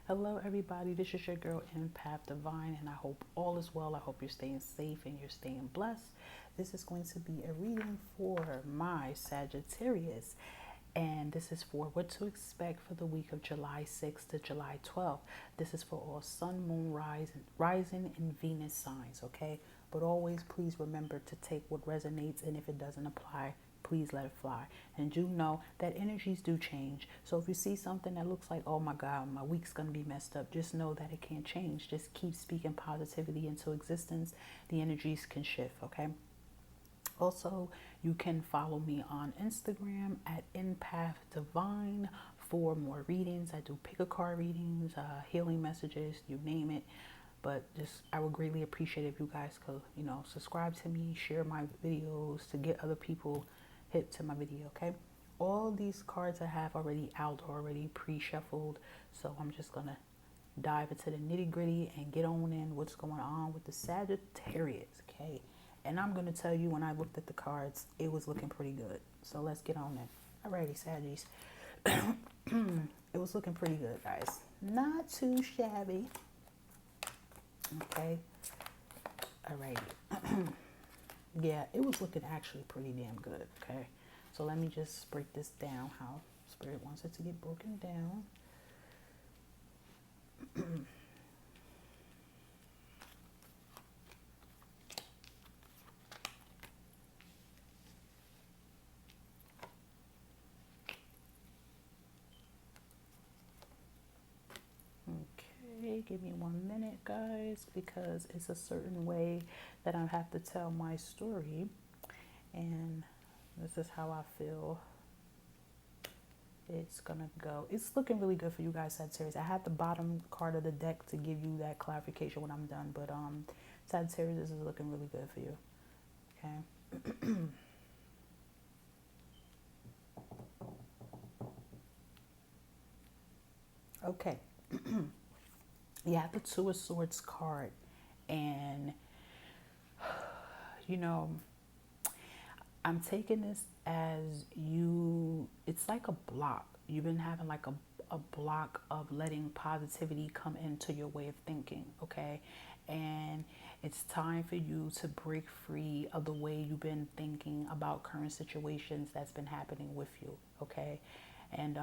Hello, everybody. This is your girl, Empath Divine, and I hope all is well. I hope you're staying safe and you're staying blessed. This is going to be a reading for my Sagittarius, and this is for what to expect for the week of July 6th to July 12th. This is for all Sun, Moon, Rising, and Venus signs, okay? But always please remember to take what resonates, and if it doesn't apply, please let it fly. And do know that energies do change. So if you see something that looks like, oh my God, my week's going to be messed up, just know that it can't change. Just keep speaking positivity into existence. The energies can shift, okay? Also, you can follow me on Instagram at Empath Divine for more readings. I do pick a card readings, healing messages, you name it. But just, I would greatly appreciate if you guys could, subscribe to me, share my videos to get other people hit to my video, okay? All these cards I have already out, already pre-shuffled, so I'm just gonna dive into the nitty-gritty and get on in what's going on with the Sagittarius, okay? And I'm gonna tell you, when I looked at the cards, it was looking pretty good. So let's get on in. Alrighty, Saggies. It was looking pretty good, guys. Not too shabby. Okay. Alrighty. Yeah, it was looking actually pretty damn good, okay? So let me just break this down how Spirit wants it to get broken down. Okay, give me 1 minute, guys, because it's a certain way that I have to tell my story, and this is how I feel it's gonna go. It's looking really good for you guys, Sagittarius. I had the bottom card of the deck to give you that clarification when I'm done, but Sagittarius, this is looking really good for you. Okay. Okay. You have the Two of Swords card, and you know, I'm taking this as it's like a block. You've been having like a block of letting positivity come into your way of thinking, okay? And it's time for you to break free of the way you've been thinking about current situations that's been happening with you, okay? And,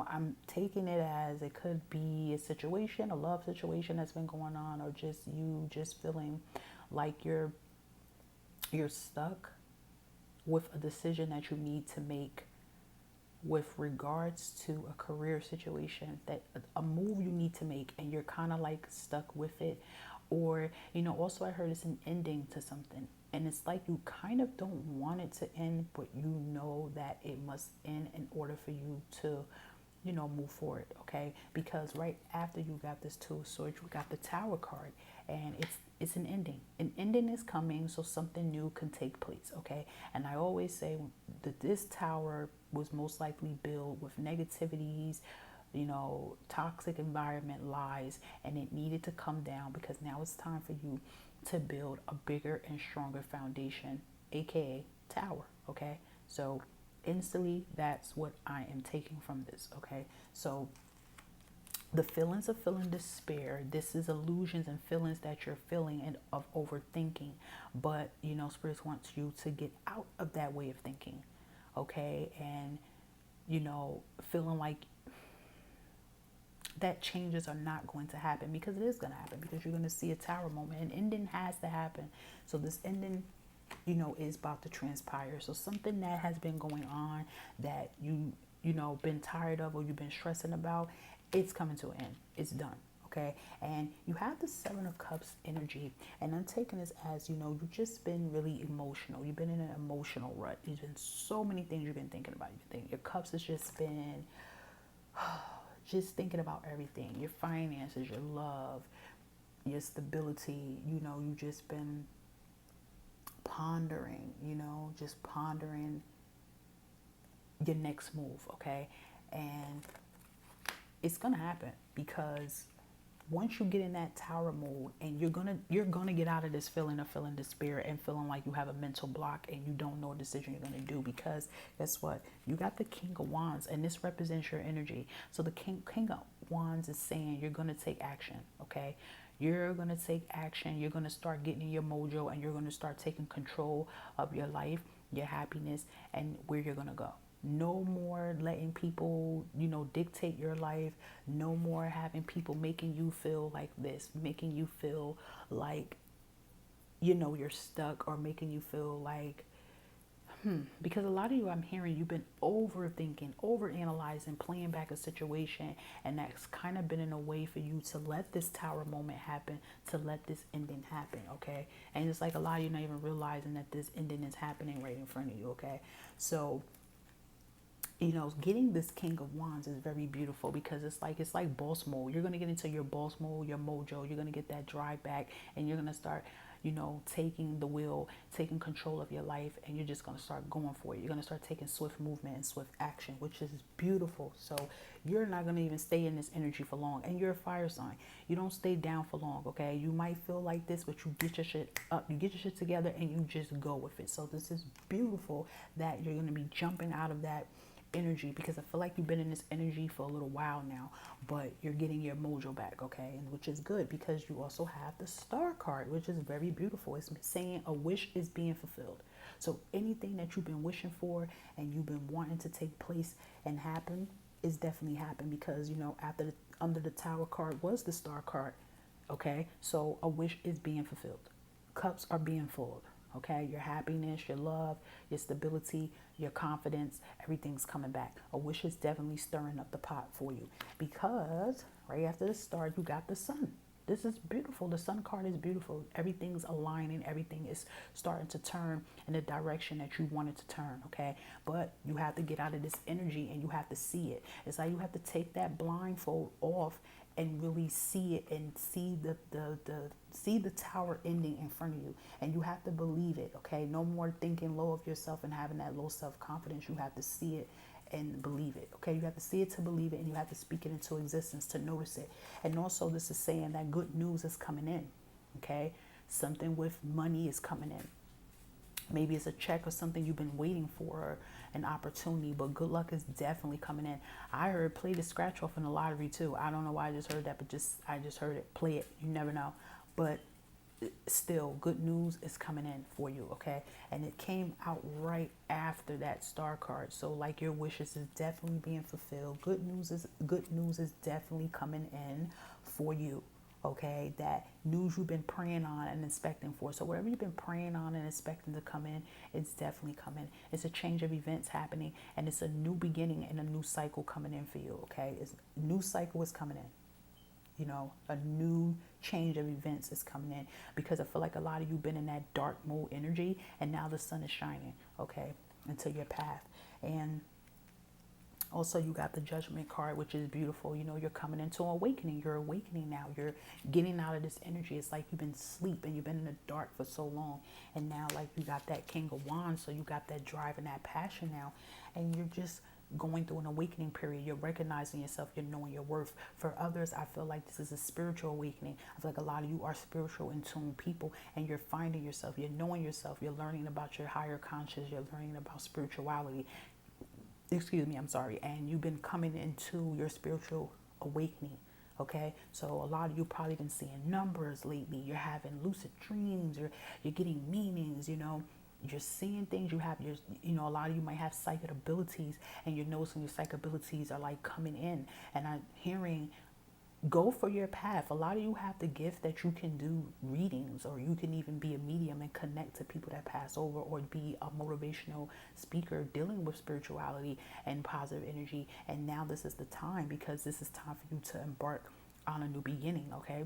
I'm taking it as it could be a situation, a love situation that's been going on, or just you just feeling like you're stuck with a decision that you need to make with regards to a career situation, that a move you need to make, and you're kind of like stuck with it. Or also I heard it's an ending to something, and it's like you kind of don't want it to end, but you know that it must end in order for you to move forward, okay? Because right after you got this Two of Swords, you got the Tower card, and it's an ending. An ending is coming, so something new can take place, okay? And I always say that this tower was most likely built with negativities, toxic environment, lies, and it needed to come down because now it's time for you to build a bigger and stronger foundation, aka tower, okay? So instantly, that's what I am taking from this, okay? So the feelings of feeling despair, this is illusions and feelings that you're feeling and of overthinking, but Spirit wants you to get out of that way of thinking, okay? And feeling like that changes are not going to happen, because it is going to happen, because you're going to see a tower moment. An ending has to happen. So this ending is about to transpire. So something that has been going on that been tired of, or you've been stressing about, it's coming to an end. It's done. Okay. And you have the Seven of Cups energy, and I'm taking this as, you've just been really emotional. You've been in an emotional rut. There's been so many things you've been thinking about. Your cups has just been just thinking about everything, your finances, your love, your stability. You've just been pondering, just pondering your next move, okay? And it's gonna happen, because once you get in that tower mode, and you're gonna get out of this feeling of feeling despair and feeling like you have a mental block and you don't know a decision you're gonna do, because guess what? You got the King of Wands, and this represents your energy. So the King of Wands is saying you're gonna take action, okay? You're gonna take action. You're gonna start getting in your mojo, and you're gonna start taking control of your life, your happiness, and where you're gonna go. No more letting people, dictate your life. No more having people making you feel like this, making you feel like, you're stuck, or making you feel like, because a lot of you, I'm hearing you've been overthinking, overanalyzing, playing back a situation, and that's kind of been in a way for you to let this tower moment happen, to let this ending happen, okay? And it's like a lot of you not even realizing that this ending is happening right in front of you, okay? So, getting this King of Wands is very beautiful, because it's like boss mode. You're going to get into your boss mode, your mojo. You're going to get that drive back, and you're going to start, taking the wheel, taking control of your life, and you're just going to start going for it. You're going to start taking swift movement and swift action, which is beautiful. So you're not going to even stay in this energy for long, and you're a fire sign. You don't stay down for long, okay? You might feel like this, but you get your shit up, you get your shit together, and you just go with it. So this is beautiful that you're going to be jumping out of that energy, because I feel like you've been in this energy for a little while now, but you're getting your mojo back, okay? And which is good, because you also have the Star card, which is very beautiful. It's saying a wish is being fulfilled. So anything that you've been wishing for and you've been wanting to take place and happen is definitely happened, because under the Tower card was the Star card, okay? So a wish is being fulfilled. Cups are being filled. Okay, your happiness, your love, your stability, your confidence, everything's coming back. A wish is definitely stirring up the pot for you, because right after the Star, you got the Sun. This is beautiful. The Sun card is beautiful. Everything's aligning. Everything is starting to turn in the direction that you want it to turn, okay? But you have to get out of this energy, and you have to see it. It's like you have to take that blindfold off and really see it, and see the tower ending in front of you, and you have to believe it, okay? No more thinking low of yourself and having that low self-confidence. You have to see it and believe it, okay? You have to see it to believe it, and you have to speak it into existence to notice it. And also, this is saying that good news is coming in, okay? Something with money is coming in. Maybe it's a check or something you've been waiting for, an opportunity, but good luck is definitely coming in. I heard play the scratch off in the lottery too. I don't know why I just heard that, but I just heard it. Play it. You never know. But still, good news is coming in for you, okay? And it came out right after that Star card. So like, your wishes is definitely being fulfilled. Good news is definitely coming in for you. Okay, that news you've been praying on and expecting for. So whatever you've been praying on and expecting to come in, it's definitely coming. It's a change of events happening, and it's a new beginning and a new cycle coming in for you. Okay, it's new cycle is coming in. A new change of events is coming in, because I feel like a lot of you been in that dark mode energy, and now the sun is shining, okay, into your path. And also, you got the Judgment card, which is beautiful. You're coming into awakening. You're awakening now. You're getting out of this energy. It's like you've been asleep and you've been in the dark for so long. And now, like, you got that King of Wands. So you got that drive and that passion now. And you're just going through an awakening period. You're recognizing yourself. You're knowing your worth. For others, I feel like this is a spiritual awakening. I feel like a lot of you are spiritual in tune people, and you're finding yourself. You're knowing yourself. You're learning about your higher conscious. You're learning about spirituality. And you've been coming into your spiritual awakening, okay? So a lot of you probably been seeing numbers lately. You're having lucid dreams, you're getting meanings, you're seeing things. You have a lot of you might have psychic abilities, and you're noticing your psychic abilities are like coming in. And I'm hearing, go for your path. A lot of you have the gift that you can do readings, or you can even be a medium and connect to people that pass over, or be a motivational speaker dealing with spirituality and positive energy. And now this is the time, because this is time for you to embark on a new beginning, okay?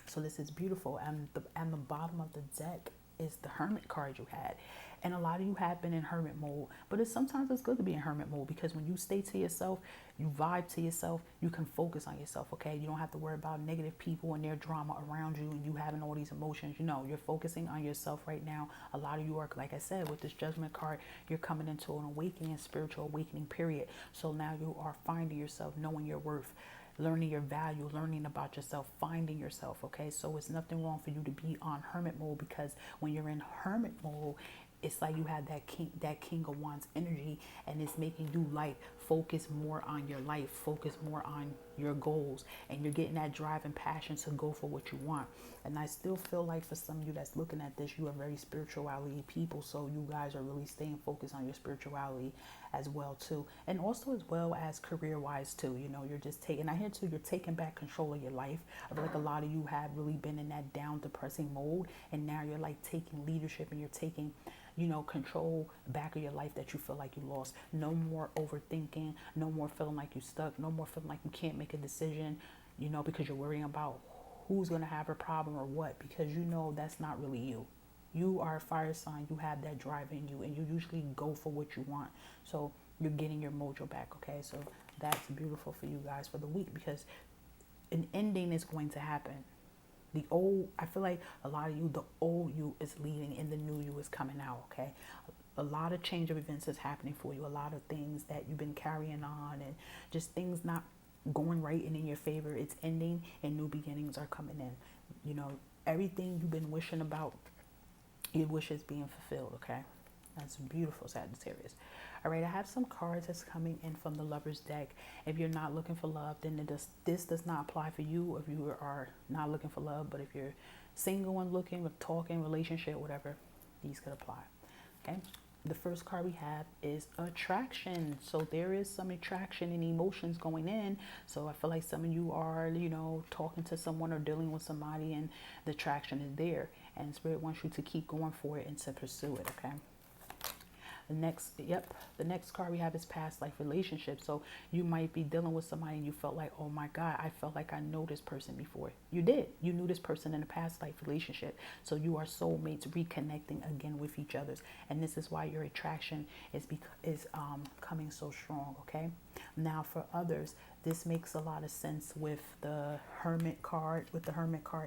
So this is beautiful. And the bottom of the deck is the Hermit card you had. And a lot of you have been in hermit mode, but sometimes it's good to be in hermit mode, because when you stay to yourself, you vibe to yourself, you can focus on yourself, okay? You don't have to worry about negative people and their drama around you, and you having all these emotions. You're focusing on yourself right now. A lot of you are, like I said, with this Judgment card, you're coming into an awakening, spiritual awakening period. So now you are finding yourself, knowing your worth. learning your value, learning about yourself, finding yourself. Okay, so it's nothing wrong for you to be on hermit mode, because when you're in hermit mode, it's like you have that king of wands energy, and it's making you like focus more on your life, focus more on your goals, and you're getting that drive and passion to go for what you want. And I still feel like for some of you that's looking at this, you are very spirituality people, so you guys are really staying focused on your spirituality as well too, and also as well as career wise too. You know, you're just taking, I hear too, you're taking back control of your life. I feel like a lot of you have really been in that down depressing mode, and now you're like taking leadership, and you're taking, you know, control back of your life that you feel like you lost. No more overthinking, no more feeling like you stuck, no more feeling like you can't make a decision, you know, because you're worrying about who's going to have a problem or what, because you know that's not really you. You are a fire sign, you have that drive in you, and you usually go for what you want. So you're getting your mojo back, okay? So that's beautiful for you guys for the week, because an ending is going to happen. The old, I feel like a lot of you, the old you is leaving and the new you is coming out, okay? A lot of change of events is happening for you. A lot of things that you've been carrying on and just things not going right and in your favor, it's ending and new beginnings are coming in. You know, everything you've been wishing about, your wish is being fulfilled, okay? That's beautiful, Sagittarius. All right, I have some cards that's coming in from the Lover's deck. If you're not looking for love, then this does not apply for you if you are not looking for love. But if you're single and looking, with talking, relationship, whatever, these could apply. Okay. The first card we have is attraction. So there is some attraction and emotions going in. So I feel like some of you are, you know, talking to someone or dealing with somebody, and the attraction is there. And Spirit wants you to keep going for it and to pursue it, okay? The next card we have is past life relationship. So you might be dealing with somebody and you felt like, oh my God, I felt like I know this person before. You did. You knew this person in a past life relationship. So you are soulmates reconnecting again with each other. And this is why your attraction is coming so strong, okay? Now for others, this makes a lot of sense with the Hermit card,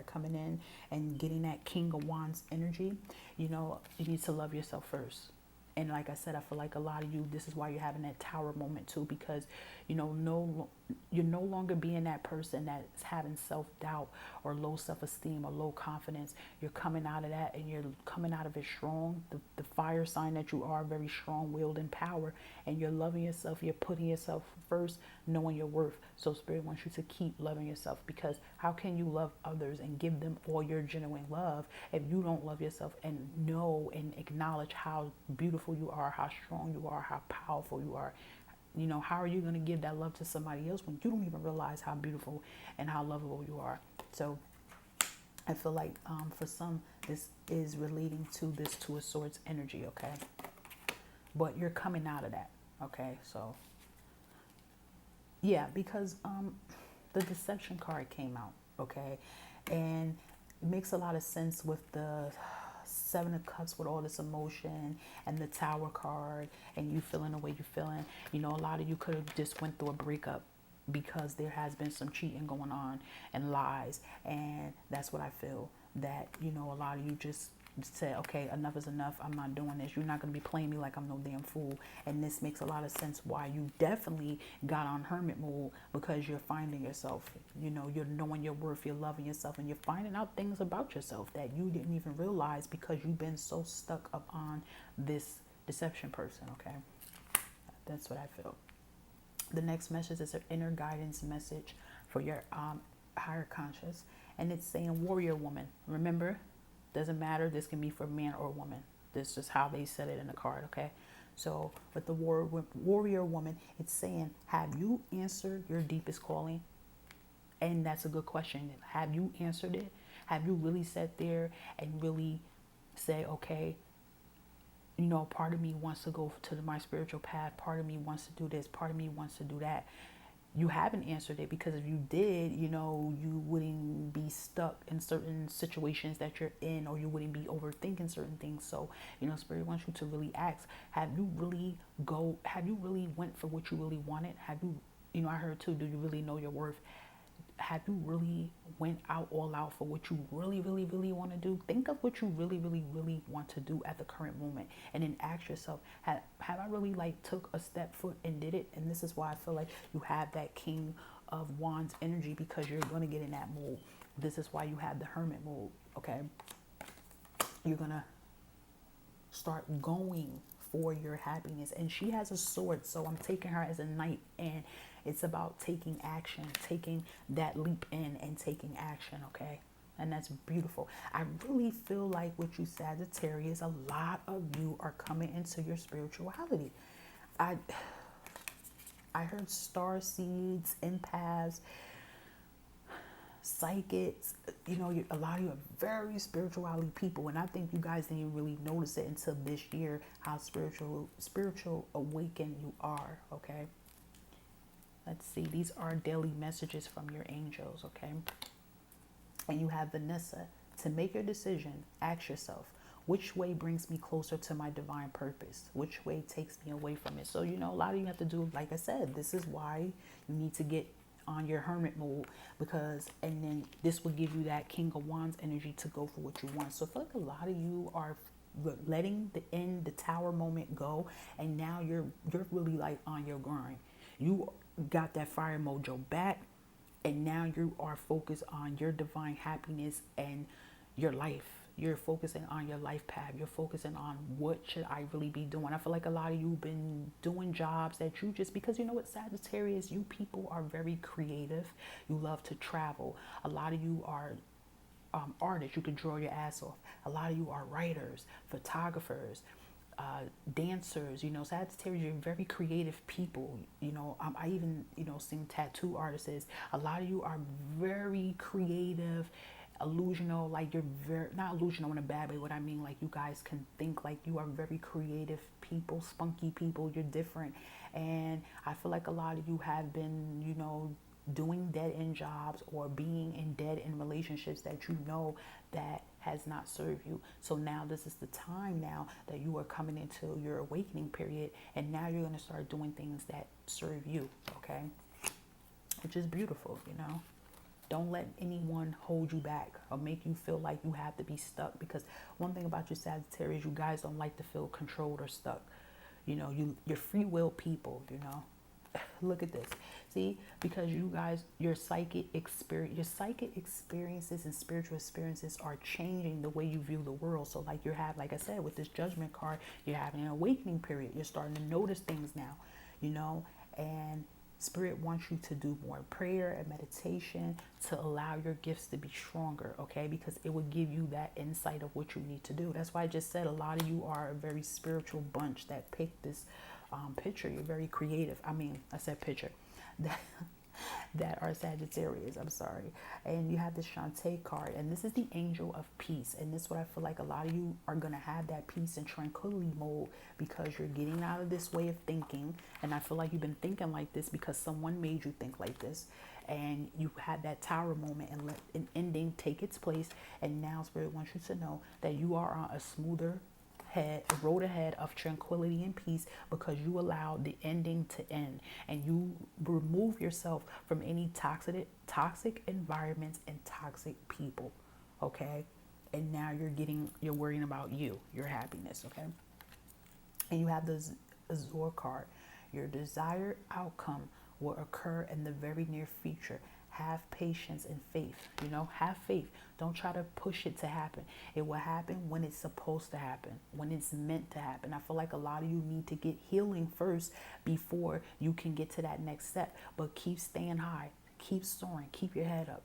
coming in and getting that King of Wands energy. You know, you need to love yourself first. And like I said, I feel like a lot of you, this is why you're having that tower moment too, because, you know, you're no longer being that person that's having self-doubt or low self-esteem or low confidence. You're coming out of that, and you're coming out of it strong. The fire sign that you are, very strong-willed and power, and you're loving yourself. You're putting yourself first, knowing your worth. So Spirit wants you to keep loving yourself, because how can you love others and give them all your genuine love if you don't love yourself and know and acknowledge how beautiful you are, how strong you are, how powerful you are? You know, how are you going to give that love to somebody else when you don't even realize how beautiful and how lovable you are? So I feel like for some, this is relating to this Two of Swords energy, okay? But you're coming out of that, okay? So, yeah, because the deception card came out, okay? And it makes a lot of sense with the Seven of Cups, with all this emotion, and the Tower card, and you feeling the way you're feeling. You know, a lot of you could have just went through a breakup because there has been some cheating going on and lies. And that's what I feel, that, you know, a lot of you just said, okay, enough is enough. I'm not doing this. You're not going to be playing me like I'm no damn fool. And this makes a lot of sense why you definitely got on hermit mode, because you're finding yourself. You know, you're knowing your worth, you're loving yourself, and you're finding out things about yourself that you didn't even realize because you've been so stuck up on this deception person, okay? That's what I feel. The next message is an inner guidance message for your higher conscious. And it's saying warrior woman. Remember, doesn't matter. This can be for man or woman. This is just how they said it in the card, okay? So with the warrior woman, it's saying, have you answered your deepest calling? And that's a good question. Have you answered it? Have you really sat there and really say, okay, you know, part of me wants to go to my spiritual path. Part of me wants to do this. Part of me wants to do that. You haven't answered it, because if you did, you know, you wouldn't be stuck in certain situations that you're in, or you wouldn't be overthinking certain things. So, you know, Spirit wants you to really ask, have you really went for what you really wanted? Have you, you know, I heard too, do you really know your worth? Have you really went all out for what you really, really, really want to do? Think of what you really, really, really want to do at the current moment, and then ask yourself, have I really like took a step foot and did it? And this is why I feel like you have that King of Wands energy because you're going to get in that mood. This is why you have the Hermit mood, okay? You're going to start going for your happiness. And she has a sword, so I'm taking her as a knight, and it's about taking action, taking that leap in and taking action, okay? And that's beautiful. I really feel like with you Sagittarius, a lot of you are coming into your spirituality. I heard star seeds, empaths, psychics. You know, a lot of you are very spirituality people, and I think you guys didn't really notice it until this year how spiritual awakened you are, okay? Let's see. These are daily messages from your angels, okay? And you have Vanessa. To make your decision, ask yourself, which way brings me closer to my divine purpose? Which way takes me away from it? So, you know, a lot of you have to do, like I said, this is why you need to get on your hermit mode, because, and then this will give you that King of Wands energy to go for what you want. So I feel like a lot of you are letting the tower moment go, and now you're really like on your grind. You got that fire mojo back, and now you are focused on your divine happiness and your life. You're focusing on your life path. You're focusing on what should I really be doing. I feel like a lot of you have been doing jobs that you just, because you know what, Sagittarius, you people are very creative. You love to travel. A lot of you are artists. You can draw your ass off. A lot of you are writers, photographers, dancers. You know, Sagittarius, you're very creative people. You know, I even, you know, seen tattoo artists. A lot of you are very creative, illusional, like you're very, not illusional in a bad way. What I mean, like you guys can think, like you are very creative people, spunky people. You're different. And I feel like a lot of you have been, you know, doing dead-end jobs or being in dead-end relationships that you know that has not served you. So now this is the time now that you are coming into your awakening period, and now you're going to start doing things that serve you, okay? Which is beautiful, you know? Don't let anyone hold you back or make you feel like you have to be stuck, because one thing about you Sagittarius, you guys don't like to feel controlled or stuck. You know, you're free will people, you know? Look at this. See, because you guys, your psychic experiences and spiritual experiences are changing the way you view the world. So like like I said, with this Judgment card, you're having an awakening period. You're starting to notice things now, you know, and Spirit wants you to do more prayer and meditation to allow your gifts to be stronger, okay? Because it will give you that insight of what you need to do. That's why I just said a lot of you are a very spiritual bunch that picked this picture. You're very creative. I mean, I said picture. That are Sagittarius, I'm sorry. And you have the Shantae card, and this is the Angel of Peace. And this is what I feel like a lot of you are going to have, that peace and tranquility mode, because you're getting out of this way of thinking. And I feel like you've been thinking like this because someone made you think like this. And you had that tower moment and let an ending take its place. And now Spirit wants you to know that you are on a smoother road ahead of tranquility and peace, because you allowed the ending to end, and you remove yourself from any toxic environments and toxic people, okay? And now you're worrying about your happiness, okay? And you have the Azure card. Your desired outcome will occur in the very near future. Have patience and faith, you know, have faith. Don't try to push it to happen. It will happen when it's supposed to happen, when it's meant to happen. I feel like a lot of you need to get healing first before you can get to that next step. But keep staying high, keep soaring, keep your head up.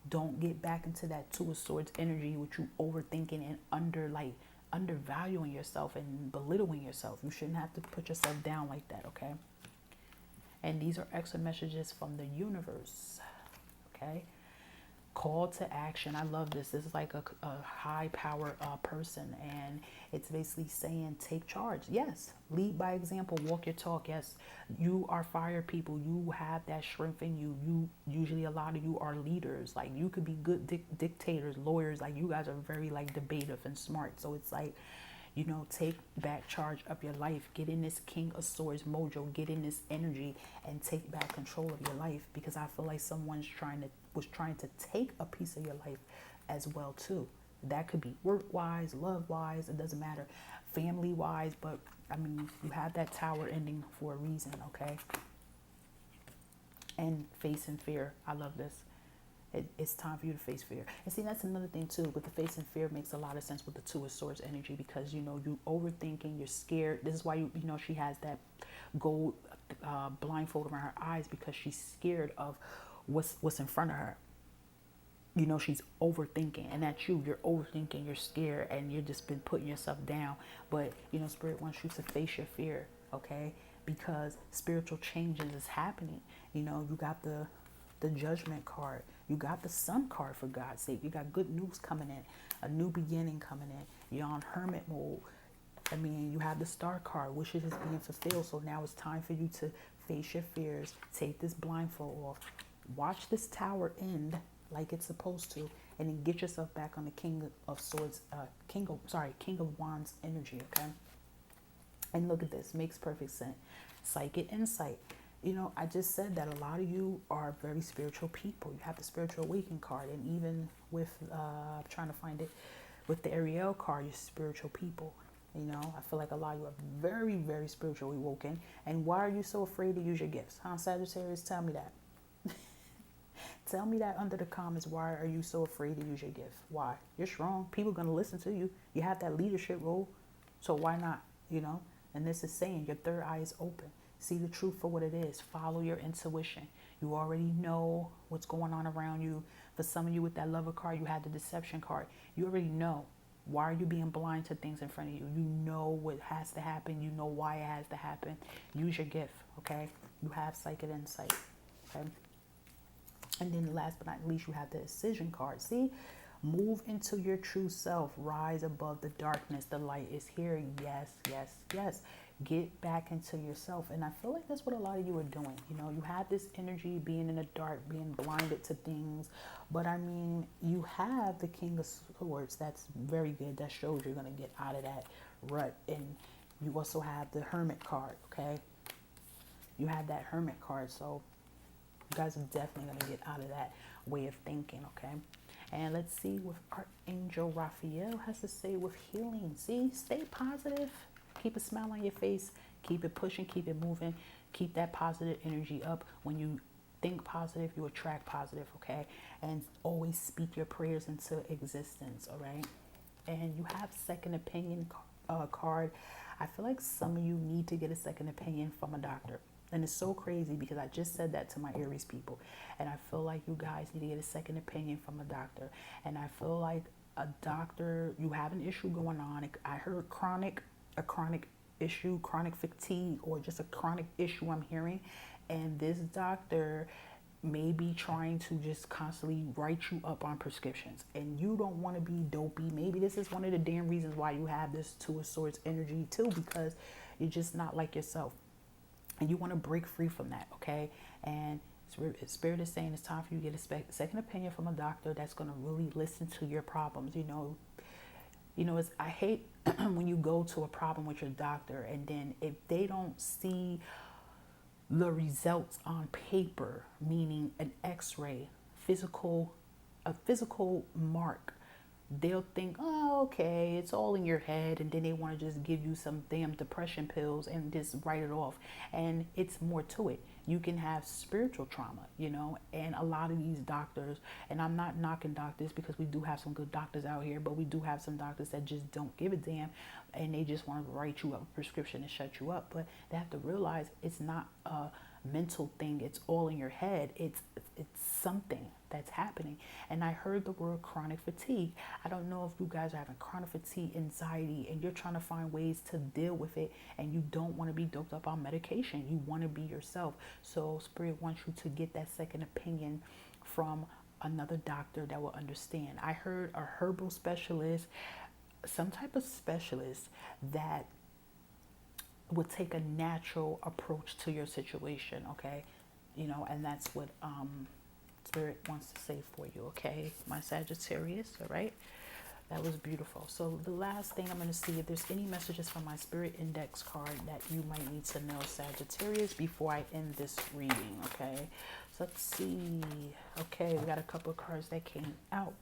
Don't get back into that Two of Swords energy, which you overthinking and undervaluing yourself and belittling yourself. You shouldn't have to put yourself down like that, okay? And these are extra messages from the universe. Okay, call to action. I love this. This is like a high power person, and it's basically saying take charge. Yes, lead by example, walk your talk. Yes, you are fire people. You have that strength in you. You usually, a lot of you are leaders. Like you could be good dictators, lawyers. Like you guys are very like debative and smart. So it's like, you know, take back charge of your life. Get in this King of Swords mojo. Get in this energy and take back control of your life, because I feel like someone's was trying to take a piece of your life as well too. That could be work-wise, love-wise. It doesn't matter. Family-wise, but I mean, you have that tower ending for a reason, okay? and facing fear. I love this. It's time for you to face fear. And see, that's another thing too. With the facing fear makes a lot of sense with the Two of Swords energy, because you know you overthinking, you're scared. This is why you know she has that gold blindfold around her eyes, because she's scared of what's in front of her. You know, she's overthinking, and that's you. You're overthinking, you're scared, and you've just been putting yourself down. But you know, Spirit wants you to face your fear, okay? Because spiritual changes is happening. You know, you got the Judgment card. You got the Sun card, for God's sake. You got good news coming in, a new beginning coming in. You're on hermit mode. I mean, you have the Star card, wishes is being fulfilled. So now it's time for you to face your fears, take this blindfold off, watch this tower end like it's supposed to, and then get yourself back on the King of Swords, King of Wands energy, okay? And look at this, makes perfect sense. Psychic insight. You know, I just said that a lot of you are very spiritual people. You have the Spiritual Awakening card, and even with, I'm trying to find it, with the Ariel card, you're spiritual people. You know, I feel like a lot of you are very, very spiritually awoken. And why are you so afraid to use your gifts? Huh, Sagittarius? Tell me that. Tell me that under the comments. Why are you so afraid to use your gift? Why? You're strong. People are going to listen to you. You have that leadership role. So why not? You know, and this is saying your third eye is open. See the truth for what it is. Follow your intuition. You already know what's going on around you. For some of you with that Lover card, you had the Deception card. You already know. Why are you being blind to things in front of you? You know what has to happen. You know why it has to happen. Use your gift, okay? You have psychic insight, okay? And then last but not least, you have the Decision card. See? Move into your true self. Rise above the darkness. The light is here. Yes, yes, yes. Get back into yourself. And I feel like that's what a lot of you are doing. You know, you have this energy being in the dark, being blinded to things. But I mean, you have the King of Swords. That's very good. That shows you're going to get out of that rut. And you also have the Hermit card, okay? You have that Hermit card. So you guys are definitely going to get out of that way of thinking, okay? And let's see what Archangel Raphael has to say with healing. See, stay positive. Keep a smile on your face. Keep it pushing. Keep it moving. Keep that positive energy up. When you think positive, you attract positive, okay? And always speak your prayers into existence, all right? And you have second opinion card. I feel like some of you need to get a second opinion from a doctor. And it's so crazy because I just said that to my Aries people. And I feel like you guys need to get a second opinion from a doctor. And I feel like a doctor, you have an issue going on. I heard a chronic issue, chronic fatigue, or just a chronic issue I'm hearing. And this doctor may be trying to just constantly write you up on prescriptions. And you don't want to be dopey. Maybe this is one of the damn reasons why you have this Two of Swords energy too, because you're just not like yourself. And you want to break free from that, okay? And Spirit is saying it's time for you to get a second opinion from a doctor that's going to really listen to your problems. You know, I hate when you go to a problem with your doctor, and then if they don't see the results on paper, meaning an X-ray, a physical mark, they'll think, oh, okay, it's all in your head, and then they want to just give you some damn depression pills and just write it off. And it's more to it. You can have spiritual trauma, you know, and a lot of these doctors, and I'm not knocking doctors because we do have some good doctors out here, but we do have some doctors that just don't give a damn, and they just want to write you up a prescription and shut you up. But they have to realize it's not a mental thing. It's all in your head. It's something that's happening. And I heard the word chronic fatigue. I don't know if you guys are having chronic fatigue, anxiety, and you're trying to find ways to deal with it, and you don't want to be doped up on medication. You want to be yourself. So Spirit wants you to get that second opinion from another doctor that will understand. I heard a herbal specialist, some type of specialist that would take a natural approach to your situation, okay? You know, and that's what Spirit wants to say for you, okay? My Sagittarius, all right? That was beautiful. So the last thing I'm going to see if there's any messages from my Spirit Index card that you might need to know, Sagittarius, before I end this reading, okay? So let's see. Okay, we got a couple of cards that came out.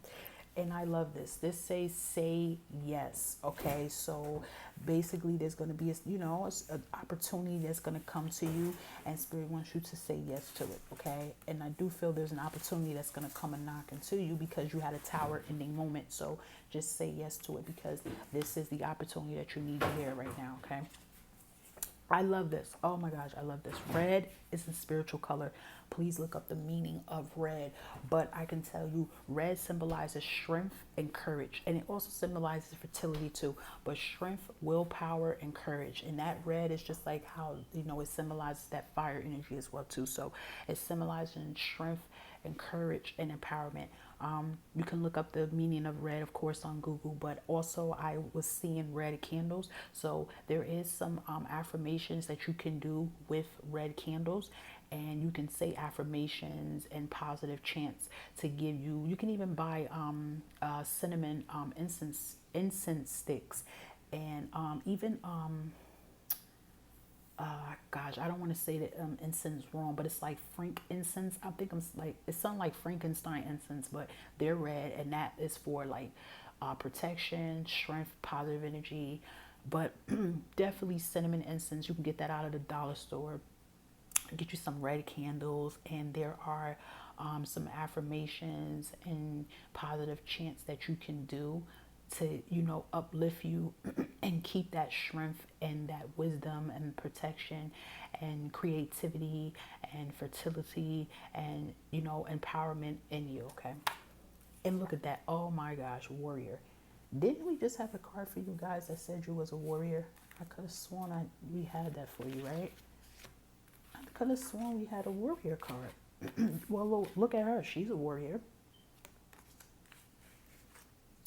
And I love this. This says say yes. Okay, so basically there's going to be an opportunity that's going to come to you, and Spirit wants you to say yes to it. Okay, and I do feel there's an opportunity that's going to come and knock into you because you had a tower ending moment. So just say yes to it, because this is the opportunity that you need to hear right now. Okay, I love this. Oh my gosh, I love this. Red is a spiritual color. Please look up the meaning of red. But I can tell you, red symbolizes strength and courage. And it also symbolizes fertility too. But strength, willpower, and courage. And that red is just like how, it symbolizes that fire energy as well too. So it's symbolizing strength and courage and empowerment. You can look up the meaning of red, of course, on Google, but also I was seeing red candles. So there is some affirmations that you can do with red candles, and you can say affirmations and positive chants to give you. You can even buy cinnamon incense sticks, and even gosh, I don't want to say that incense wrong, but it's like frank incense. I think it's something like Frankenstein incense, but they're red, and that is for like protection, strength, positive energy. But definitely cinnamon incense. You can get that out of the dollar store. Get you some red candles, and there are some affirmations and positive chants that you can do to uplift you and keep that strength and that wisdom and protection and creativity and fertility and empowerment in you. Okay, and look at that. Oh my gosh, warrior. Didn't we just have a card for you guys that said you was a warrior? I could have sworn we had that for you, right? I could have sworn we had a warrior card. Well, look at her, she's a warrior.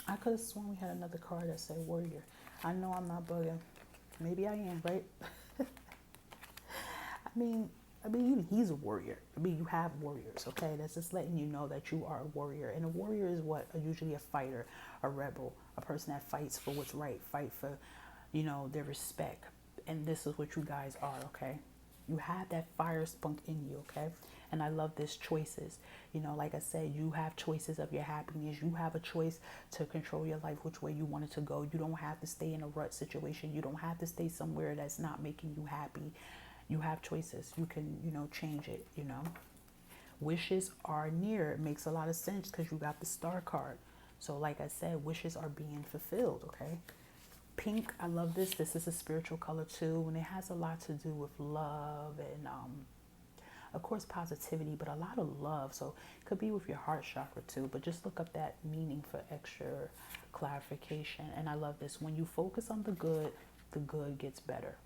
I could have sworn we had another card that said warrior. I know I'm not bugging. Maybe I am, right? I mean, even he's a warrior. I mean, you have warriors, okay? That's just letting you know that you are a warrior. And a warrior is what? Usually a fighter, a rebel, a person that fights for what's right, fight for, their respect. And this is what you guys are, okay? You have that fire spunk in you, okay? And I love this choices. Like I said, you have choices of your happiness. You have a choice to control your life, which way you want it to go. You don't have to stay in a rut situation. You don't have to stay somewhere that's not making you happy. You have choices. You can, change it, Wishes are near. It makes a lot of sense because you got the star card. So like I said, wishes are being fulfilled, okay? Pink, I love this. This is a spiritual color too, and it has a lot to do with love and of course positivity, but a lot of love. So it could be with your heart chakra too, but just look up that meaning for extra clarification. And I love this. When you focus on the good gets better.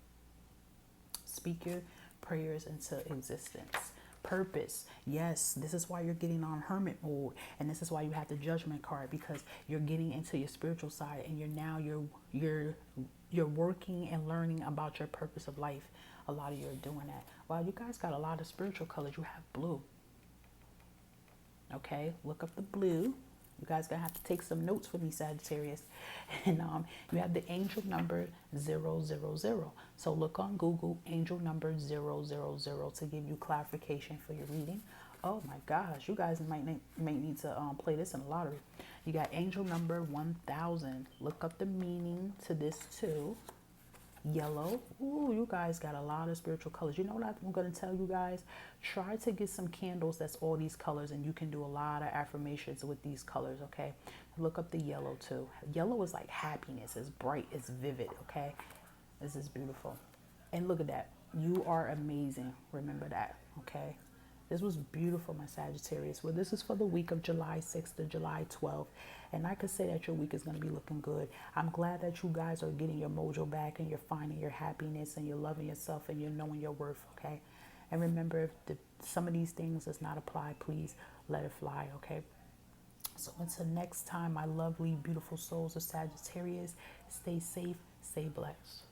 Speak your prayers into existence. Purpose. Yes, this is why you're getting on hermit mode, and this is why you have the judgment card, because you're getting into your spiritual side, and you're working and learning about your purpose of life. A lot of you are doing that. Wow, you guys got a lot of spiritual colors. You have blue. Okay, look up the blue. You guys gonna have to take some notes for me, Sagittarius. And you have the angel number 000. So look on Google, angel number 000, to give you clarification for your reading. Oh my gosh, you guys might need to play this in a lottery. You got angel number 1000. Look up the meaning to this too. Yellow. Ooh, you guys got a lot of spiritual colors. You know what I'm going to tell you guys? Try to get some candles that's all these colors, and you can do a lot of affirmations with these colors, okay? Look up the yellow too. Yellow is like happiness. It's bright. It's vivid, okay? This is beautiful. And look at that. You are amazing. Remember that, okay? This was beautiful, my Sagittarius. Well, this is for the week of July 6th to July 12th. And I could say that your week is going to be looking good. I'm glad that you guys are getting your mojo back, and you're finding your happiness, and you're loving yourself, and you're knowing your worth, okay? And remember, if some of these things does not apply, please let it fly, okay? So until next time, my lovely, beautiful souls of Sagittarius, stay safe, stay blessed.